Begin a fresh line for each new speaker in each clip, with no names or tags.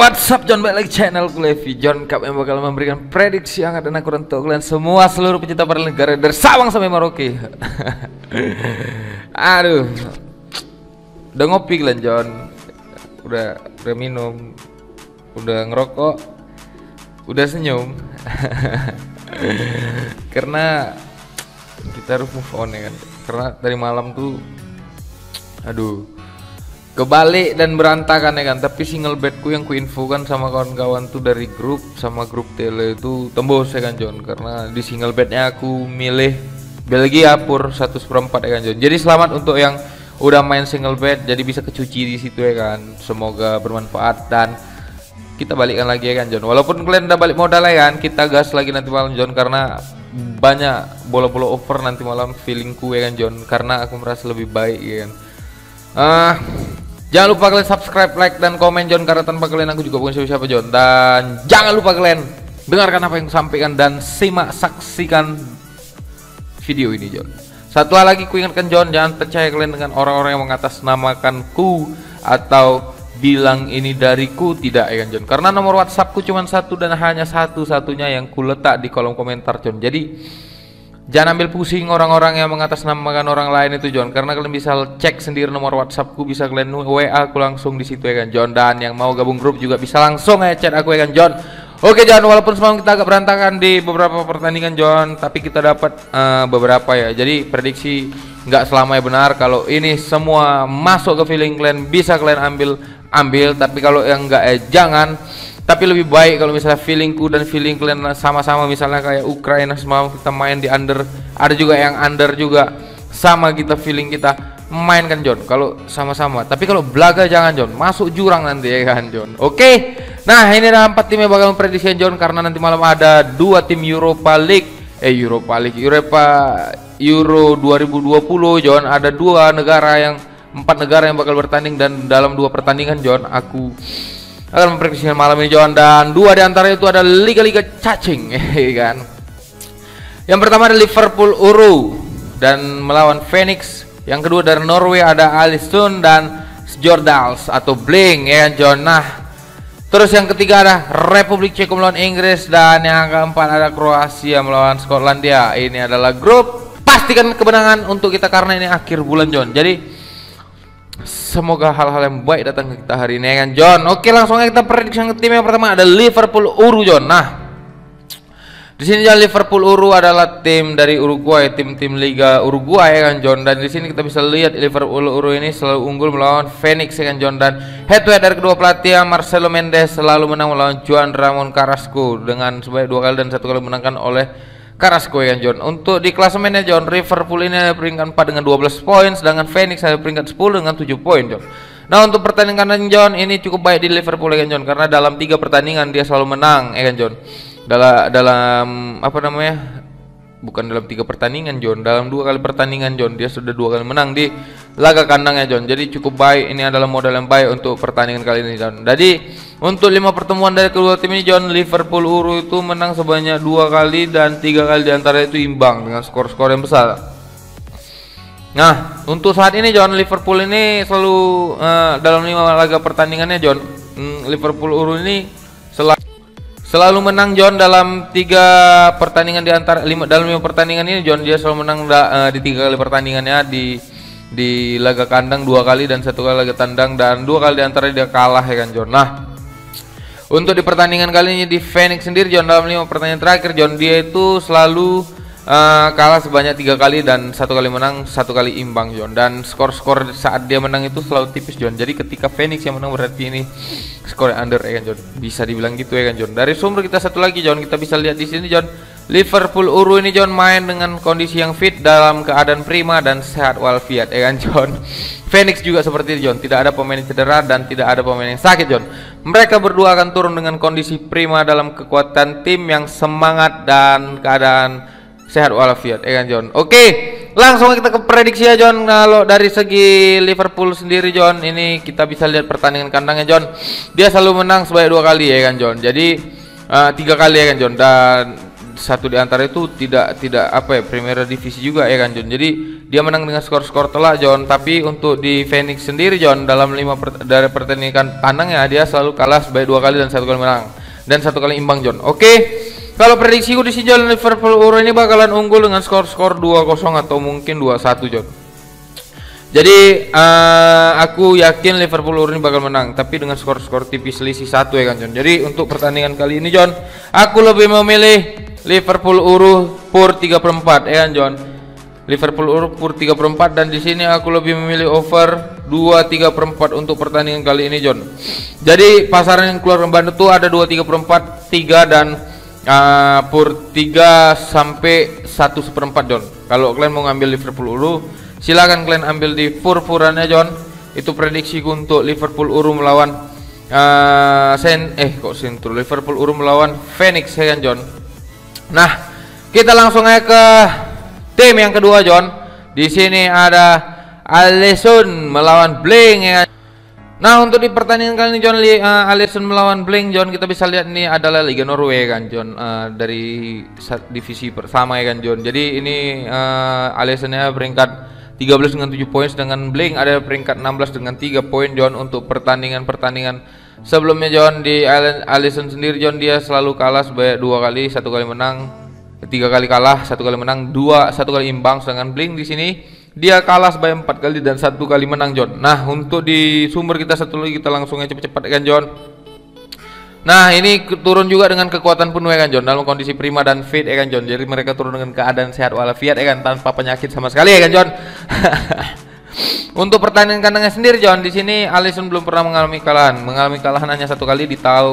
WhatsApp John, balik lagi channel Levi John Cup yang bakal memberikan prediksi hangat dan akurat untuk kalian semua, seluruh pecinta para negara dari Sabang sampai Merauke. Aduh, udah ngopi kalian John, udah minum, udah ngerokok, udah senyum. Karena kita harus move on ya kan, karena dari malam tuh aduh kebalik dan berantakan ya kan. Tapi single bedku yang kuinfokan sama kawan-kawan tuh dari grup sama grup tele itu tembus ya kan John, karena di single bednya aku milih Belgia pur 1/4 ya kan John. Jadi selamat untuk yang udah main single bed, jadi bisa kecuci di situ ya kan. Semoga bermanfaat dan kita balikkan lagi ya kan John. Walaupun kalian udah balik modal ya kan, kita gas lagi nanti malam John, karena banyak bola-bola over nanti malam feelingku ya kan John, karena aku merasa lebih baik ya kan. Jangan lupa kalian subscribe, like, dan komen John, karena tanpa kalian aku juga bukan siapa-siapa John. Dan jangan lupa kalian dengarkan apa yang sampaikan dan simak saksikan video ini John. Satu hal lagi ku ingatkan John, jangan percaya kalian dengan orang-orang yang mengatasnamakanku atau bilang ini dariku, tidak ya kan John. Karena nomor WhatsAppku cuma satu dan hanya satu-satunya yang ku letak di kolom komentar John. Jadi jangan ambil pusing orang-orang yang mengatasnamakan orang lain itu John, karena kalian bisa cek sendiri nomor WhatsAppku, bisa kalian WA aku langsung di situ ya kan John. Dan yang mau gabung grup juga bisa langsung ya chat aku ya kan John. Oke John, walaupun semalam kita agak berantakan di beberapa pertandingan John, tapi kita dapat beberapa ya. Jadi prediksi nggak selamanya benar. Kalau ini semua masuk ke feeling kalian, bisa kalian ambil, tapi kalau yang enggak jangan. Tapi lebih baik kalau misalnya feelingku dan feeling kalian sama-sama, misalnya kayak Ukraina semalam kita main di under, ada juga yang under juga sama kita feeling kita main kan John, kalau sama-sama. Tapi kalau belaga jangan John, masuk jurang nanti ya kan John. Oke. Nah, ini ada 4 tim yang bakal memprediksi John, karena nanti malam ada 2 tim Europa Euro 2020 John. Ada 4 negara yang bakal bertanding, dan dalam 2 pertandingan John aku akan memprediksikan malam ini John, dan 2 diantaranya itu ada liga-liga cacing kan. Yang pertama ada Liverpool Uru dan melawan Phoenix. Yang kedua dari Norway ada Alisson dan Jordals atau Bling ya John. Nah, terus yang ketiga ada Republik Ceko melawan Inggris, dan yang keempat ada Kroasia melawan Skotlandia. Ini adalah grup pastikan kemenangan untuk kita karena ini akhir bulan John. Jadi semoga hal-hal yang baik datang ke kita hari ini ya kan John. Oke, langsung aja kita prediksi yang tim yang pertama ada Liverpool Uru John. Nah, di sini John, Liverpool Uru adalah tim dari Uruguay, tim Liga Uruguay ya kan John. Dan di sini kita bisa lihat Liverpool Uru ini selalu unggul melawan Phoenix ya kan John. Dan head to head dari kedua pelatih, Marcelo Mendes selalu menang melawan Juan Ramon Carrasco dengan sebanyak 2 kali dan 1 kali menangkan oleh Carrasco ya John. Untuk di klasemennya John, Liverpool ini ada peringkat 4 dengan 12 poin, sedangkan Phoenix ada peringkat 10 dengan 7 poin John. Nah, untuk pertandingan John ini cukup baik di Liverpool ya John, karena dalam 3 pertandingan dia selalu menang ya kan John. Dalam apa namanya? Bukan dalam 3 pertandingan John, dalam 2 kali pertandingan John dia sudah 2 kali menang di laga kandangnya John. Jadi cukup baik, ini adalah modal yang baik untuk pertandingan kali ini John. Jadi untuk 5 pertemuan dari kedua tim ini John, Liverpool Uru itu menang sebanyak 2 kali dan 3 kali diantara itu imbang dengan skor-skor yang besar. Nah, untuk saat ini John, Liverpool ini selalu dalam 5 laga pertandingannya John, Liverpool Uru ini selalu menang John dalam 3 pertandingan dalam 5 pertandingan ini John, dia selalu menang di 3 kali pertandingannya, di laga kandang 2 kali dan 1 kali laga tandang, dan 2 kali diantara dia kalah ya kan John. Nah, untuk di pertandingan kali ini di Phoenix sendiri John, dalam 5 pertandingan terakhir John, dia itu selalu kalah sebanyak 3 kali dan 1 kali menang, 1 kali imbang John. Dan skor-skor saat dia menang itu selalu tipis John. Jadi ketika Phoenix yang menang berarti ini skor under ya kan John. Bisa dibilang gitu ya kan John. Dari sumber kita satu lagi John, kita bisa lihat di sini John, Liverpool Uru ini John main dengan kondisi yang fit, dalam keadaan prima dan sehat walafiat ya kan John. Phoenix juga seperti itu John, tidak ada pemain cedera dan tidak ada pemain yang sakit John. Mereka berdua akan turun dengan kondisi prima dalam kekuatan tim yang semangat dan keadaan sehat walafiat ya kan John. Oke, langsung kita ke prediksi ya John. Kalau dari segi Liverpool sendiri John, ini kita bisa lihat pertandingan kandangnya John, dia selalu menang sebanyak 2 kali ya kan John. Jadi 3 kali ya kan John, dan satu di antara itu tidak apa ya, Primera Divisi juga ya kan John. Jadi dia menang dengan skor-skor telak John. Tapi untuk di Phoenix sendiri John, dalam dari pertandingan tandangnya dia selalu kalah sebanyak 2 kali dan 1 kali menang dan 1 kali imbang John. Oke. Kalau prediksiku di sini John, Liverpool Euro ini bakalan unggul dengan skor-skor 2-0 atau mungkin 2-1 John. Jadi aku yakin Liverpool Euro ini bakal menang, tapi dengan skor-skor tipis selisih 1 ya kan John. Jadi untuk pertandingan kali ini John, aku lebih memilih Liverpool Euro pur 3/4 ya kan John. Liverpool Euro pur 3/4 dan di sini aku lebih memilih over 2/3/4 untuk pertandingan kali ini John. Jadi pasaran yang keluar kembali itu ada 2/3/4, 3 dan pur 3 sampai 1/4 John. Kalau kalian mau ngambil Liverpool Euro, silakan kalian ambil di pur-purannya John. Itu prediksiku untuk Liverpool Euro melawan Liverpool Euro melawan Phoenix ya kan John. Nah, kita langsung aja ke tim yang kedua John. Di sini ada Alisson melawan Bling ya kan. Nah, untuk di pertandingan kali ini John, Alisson melawan Bling John, kita bisa lihat ini adalah Liga Norway kan John, dari divisi pertama ya kan John. Jadi ini Alissonnya peringkat 13 dengan 7 poin, sedangkan Bling ada peringkat 16 dengan 3 poin John. Untuk pertandingan sebelumnya John, di Alisson sendiri John, dia selalu kalah sebanyak 2 kali, 1 kali menang, 3 kali kalah, 1 kali menang, 1 kali imbang. Sedangkan Bling di sini dia kalah sebanyak 4 kali dan 1 kali menang John. Nah, untuk di sumber kita satu lagi, kita langsung aja cepat-cepat kan John. Nah, ini turun juga dengan kekuatan penuh ya kan John, dalam kondisi prima dan fit ya kan John. Jadi mereka turun dengan keadaan sehat walafiat ya kan, tanpa penyakit sama sekali ya kan John. Untuk pertandingan kandangnya sendiri John, di sini Alisson belum pernah mengalami kalahan hanya 1 kali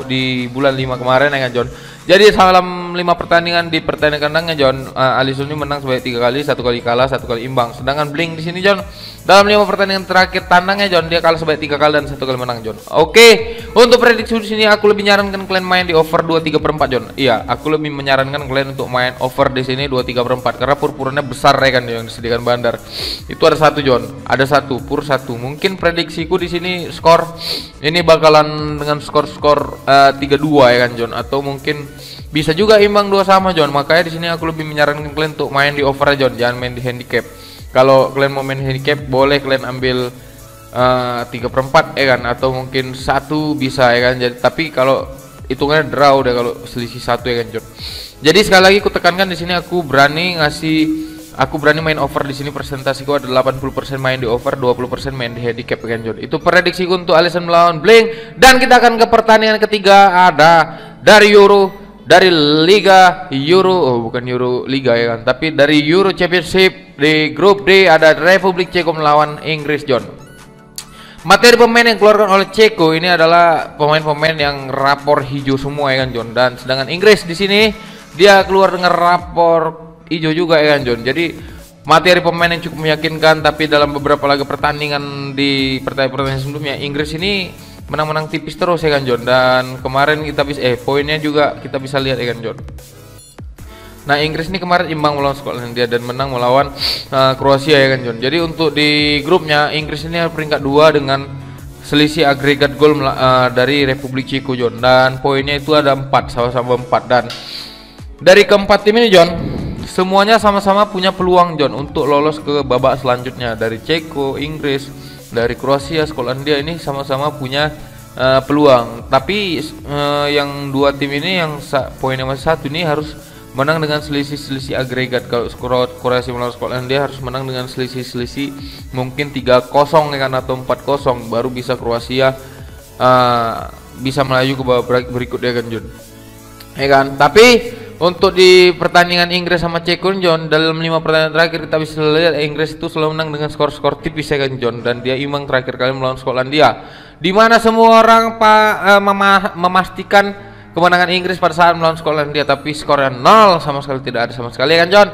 di bulan 5 kemarin ya kan John. Jadi dalam 5 pertandingan di pertandingan kandangnya John, Alisson ini menang sebanyak 3 kali, 1 kali kalah, 1 kali imbang. Sedangkan Bling di sini John, dalam 5 pertandingan terakhir tandangnya John, dia kalah sebanyak 3 kali dan 1 kali menang John. Oke, untuk prediksi di sini aku lebih menyarankan kalian main di over 2/3/4 John. Iya, aku lebih menyarankan kalian untuk main over di sini 2/3/4 karena pur-purannya besar ya kan yang disediakan bandar. Itu ada 1 John, ada 1 pur 1. Mungkin prediksiku di sini skor ini bakalan dengan skor-skor 3-2 ya kan John, atau mungkin bisa juga imbang 2 sama John. Makanya di sini aku lebih menyarankan kalian untuk main di over John, jangan main di handicap. Kalau kalian mau main handicap boleh kalian ambil 3/4 ya kan, atau mungkin 1 bisa ya kan. Jadi tapi kalau hitungannya draw deh kalau selisih 1 ya kan John. Jadi sekali lagi aku tekankan di sini aku berani main over di sini. Presentasiku ada 80% main di over, 20% main di handicap ya kan John. Itu prediksiku untuk Alisson melawan Bling. Dan kita akan ke pertandingan ketiga, ada dari Liga Euro, bukan Euro Liga ya kan, tapi dari Euro Championship. Di grup D ada Republik Ceko melawan Inggris John. Materi pemain yang keluarkan oleh Ceko ini adalah pemain-pemain yang rapor hijau semua ya kan John, dan sedangkan Inggris di sini dia keluar dengan rapor hijau juga ya kan John. Jadi materi pemain yang cukup meyakinkan, tapi dalam beberapa laga pertandingan di pertandingan sebelumnya Inggris ini menang-menang tipis terus ya kan John. Dan kemarin kita bisa poinnya juga kita bisa lihat ya kan John. Nah, Inggris ini kemarin imbang melawan Skotlandia dan menang melawan Kroasia ya kan John. Jadi untuk di grupnya Inggris ini peringkat 2 dengan selisih agregat gol dari Republik Ceko John, dan poinnya itu ada 4, sama-sama 4. Dan dari keempat tim ini John, semuanya sama-sama punya peluang John untuk lolos ke babak selanjutnya. Dari Ceko, Inggris, dari Kroasia, Skotlandia ini sama-sama punya peluang. Tapi yang 2 tim ini yang poinnya masih 1 ini harus menang dengan selisih agregat. Kalau Kroasia melawan Skotlandia harus menang dengan selisih mungkin 3-0 ya kan, atau 4-0, baru bisa Kroasia bisa melaju ke babak berikutnya kan John. Ya kan? Tapi untuk di pertandingan Inggris sama Ceko John, dalam 5 pertandingan terakhir kita bisa lihat Inggris itu selalu menang dengan skor-skor tipis ya kan John, dan dia imbang terakhir kali melawan Skotlandia, di mana semua orang memastikan kemenangan Inggris pada saat melawan Skotlandia, tapi skornya 0 sama sekali, tidak ada sama sekali ya kan John.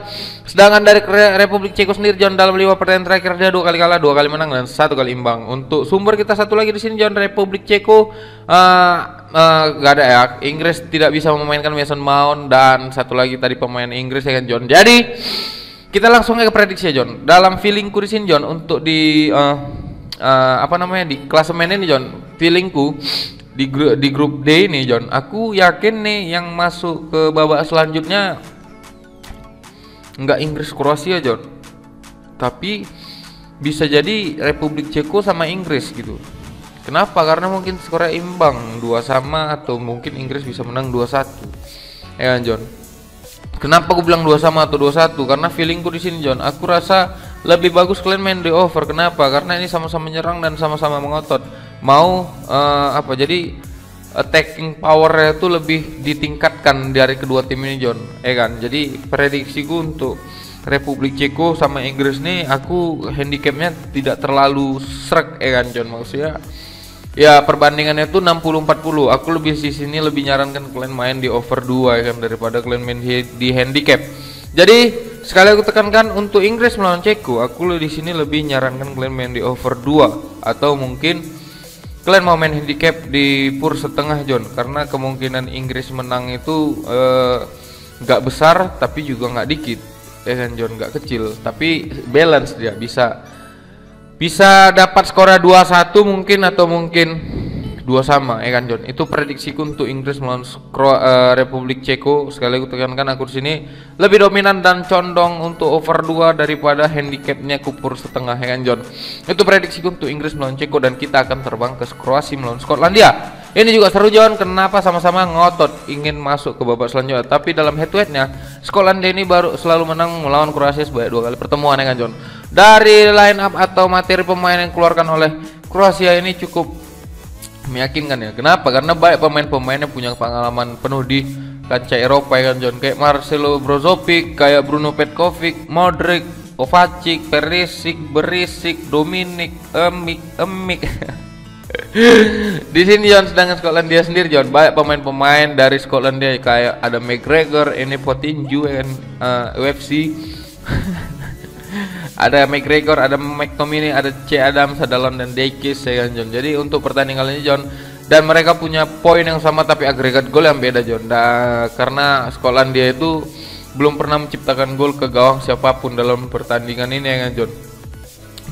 Sedangkan dari Republik Ceko sendiri John, dalam 5 pertandingan terakhir dia 2 kali kalah, 2 kali menang dan 1 kali imbang. Untuk sumber kita satu lagi di sini John, Republik Ceko gak ada ya, Inggris tidak bisa memainkan Mason Mount, dan satu lagi tadi pemain Inggris ya kan John. Jadi kita langsung ke prediksi ya John. Dalam feelingku di sini John, untuk di di klasemen ini John, feelingku di grup D ini John, aku yakin nih yang masuk ke babak selanjutnya nggak Inggris Kroasia John, tapi bisa jadi Republik Ceko sama Inggris gitu. Kenapa? Karena mungkin skornya imbang 2-2 atau mungkin Inggris bisa menang 2-1. Ya kan John? Kenapa aku bilang 2-2 atau 2-1? Karena feelingku di sini John, aku rasa lebih bagus kalian main di over. Kenapa? Karena ini sama-sama menyerang dan sama-sama mengotot. Mau jadi attacking powernya itu lebih ditingkatkan dari kedua tim ini John, kan? Jadi prediksiku untuk Republik Ceko sama Inggris nih, aku handicapnya tidak terlalu srek, kan John, maksudnya ya perbandingannya itu 60-40. Aku lebih di sini lebih nyarankan kalian main di over 2 kan, daripada kalian main di handicap. Jadi sekali aku tekankan untuk Inggris melawan Ceko, aku di sini lebih nyarankan kalian main di over 2 atau mungkin kalian mau main handicap di pur setengah John, karena kemungkinan Inggris menang itu nggak besar tapi juga nggak dikit, ya kan John, nggak kecil tapi balance, dia bisa dapat skornya 2-1 mungkin, atau mungkin 2-2, ya kan John. Itu prediksiku untuk Inggris melawan Republik Ceko. Sekali aku tekankan, aku di sini lebih dominan dan condong untuk over 2 daripada handicapnya kupur setengah, ya kan John. Itu prediksiku untuk Inggris melawan Ceko, dan kita akan terbang ke Kroasia melawan Skotlandia. Ini juga seru John, kenapa? Sama-sama ngotot ingin masuk ke babak selanjutnya. Tapi dalam head to headnya Skotlandia ini baru selalu menang melawan Kroasia sebanyak 2 kali pertemuan, ya kan John. Dari line up atau materi pemain yang dikeluarkan oleh Kroasia ini cukup meyakinkan ya. Kenapa? Karena baik pemain-pemain yang punya pengalaman penuh di kancah Eropa, ya kan John, kayak Marcelo Brozovic, kayak Bruno Petkovic, Modric, Kovacic, Perisic, Berisic, Dominik, Emik. Di sini John, sedangkan Skotlandia sendiri John, banyak pemain-pemain dari Skotlandia kayak ada McGregor, ini Potinju kan, UFC. Ada McGregor, ada McTominay, ada C. Adams, ada London Dekis, ya kan John. Jadi untuk pertandingan ini John, dan mereka punya poin yang sama tapi agregat gol yang beda John. Karena Skotlandia itu belum pernah menciptakan gol ke gawang siapapun dalam pertandingan ini, ya kan John.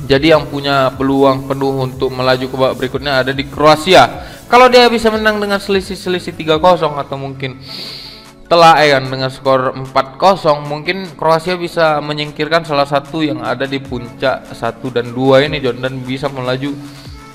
Jadi yang punya peluang penuh untuk melaju ke babak berikutnya ada di Kroasia. Kalau dia bisa menang dengan selisih 3-0 atau mungkin telak, ya kan, dengan skor 4-0, mungkin Kroasia bisa menyingkirkan salah satu yang ada di puncak 1 dan 2 ini John, dan bisa melaju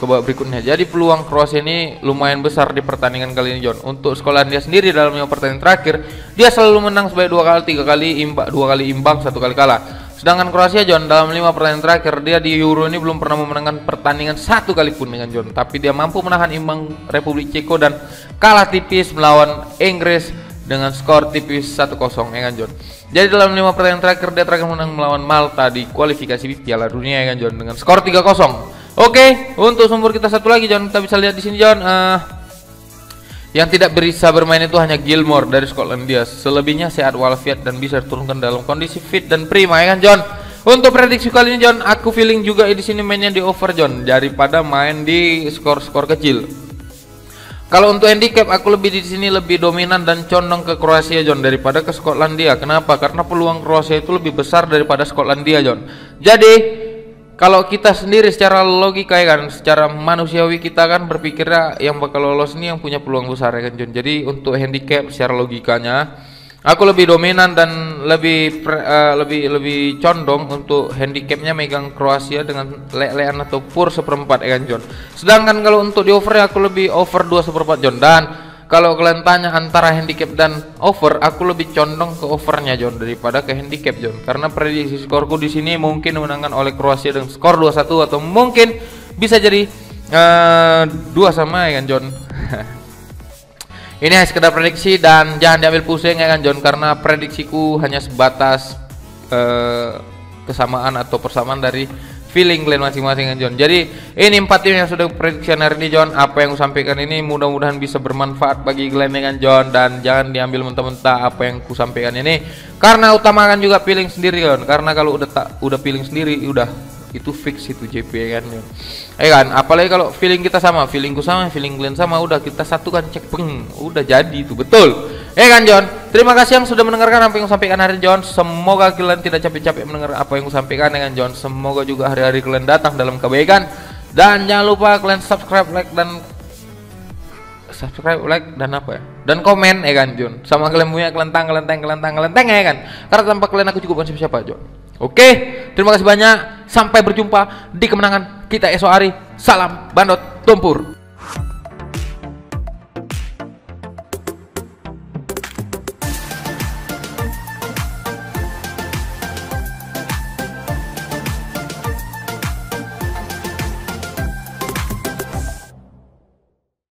ke babak berikutnya. Jadi peluang Kroasia ini lumayan besar di pertandingan kali ini John. Untuk Skotlandia sendiri dalam 5 pertandingan terakhir dia selalu menang sebanyak 2 kali, 3 kali imbang, 2 kali imbang, 1 kali kalah. Sedangkan Kroasia John dalam 5 pertandingan terakhir dia di Euro ini belum pernah memenangkan pertandingan 1 kali pun, dengan John. Tapi dia mampu menahan imbang Republik Ceko dan kalah tipis melawan Inggris dengan skor tipis 1-0, ya kan John. Jadi dalam 5 pertandingan terakhir dia terakhir menang melawan Malta di kualifikasi Piala Dunia, ya kan John, dengan skor 3-0. Oke, untuk sumber kita satu lagi John, kita bisa lihat di sini John, yang tidak bisa bermain itu hanya Gilmore dari Skotlandia. Selebihnya sehat walafiat dan bisa diturunkan dalam kondisi fit dan prima, ya kan John. Untuk prediksi kali ini John, aku feeling juga di sini mainnya di over John daripada main di skor-skor kecil. Kalau untuk handicap aku lebih di sini lebih dominan dan condong ke Kroasia John daripada ke Skotlandia. Kenapa? Karena peluang Kroasia itu lebih besar daripada Skotlandia John. Jadi kalau kita sendiri secara logika, ya kan, secara manusiawi kita kan berpikirnya yang bakal lolos ini yang punya peluang besar, ya kan John. Jadi untuk handicap secara logikanya aku lebih dominan dan lebih condong untuk handicapnya megang Kroasia dengan lelean atau pur 1/4, ya kan John. Sedangkan kalau untuk di over aku lebih over 2/4 John. Dan kalau kalian tanya antara handicap dan over, aku lebih condong ke overnya John daripada ke handicap John. Karena prediksi skorku di sini mungkin dimenangkan oleh Kroasia dengan skor 2-1 atau mungkin bisa jadi 2-2, ya kan John. Ini hanya sekedar prediksi dan jangan diambil pusing, ya kan John, karena prediksiku hanya sebatas kesamaan atau persamaan dari feeling kalian masing-masing, kan John. Jadi ini 4 tim yang sudah prediksian hari ini John. Apa yang aku sampaikan ini mudah-mudahan bisa bermanfaat bagi kalian, ya kan John, dan jangan diambil mentah-mentah apa yang aku sampaikan ini, karena utamakan juga feeling sendiri John. Karena kalau udah feeling sendiri udah itu fix itu JP, ya kan John. Kan, apalagi kalau feeling kita sama, feelingku sama, feeling kalian sama, udah kita satukan, cek peng, udah jadi itu betul, ya kan John. Terima kasih yang sudah mendengarkan apa yang aku sampaikan hari ini John. Semoga kalian tidak capek-capek mendengar apa yang aku sampaikan, ya kan John. Semoga juga hari-hari kalian datang dalam kebaikan, dan jangan lupa kalian subscribe, like, dan subscribe, like, dan apa ya? Dan komen ya kan Jun. Sama kalian punya kelentang ya kan. Karena tanpa kalian aku cukup bukan siapa Jun. Oke, terima kasih banyak. Sampai berjumpa di kemenangan kita esok hari. Salam Bandot Tumpur.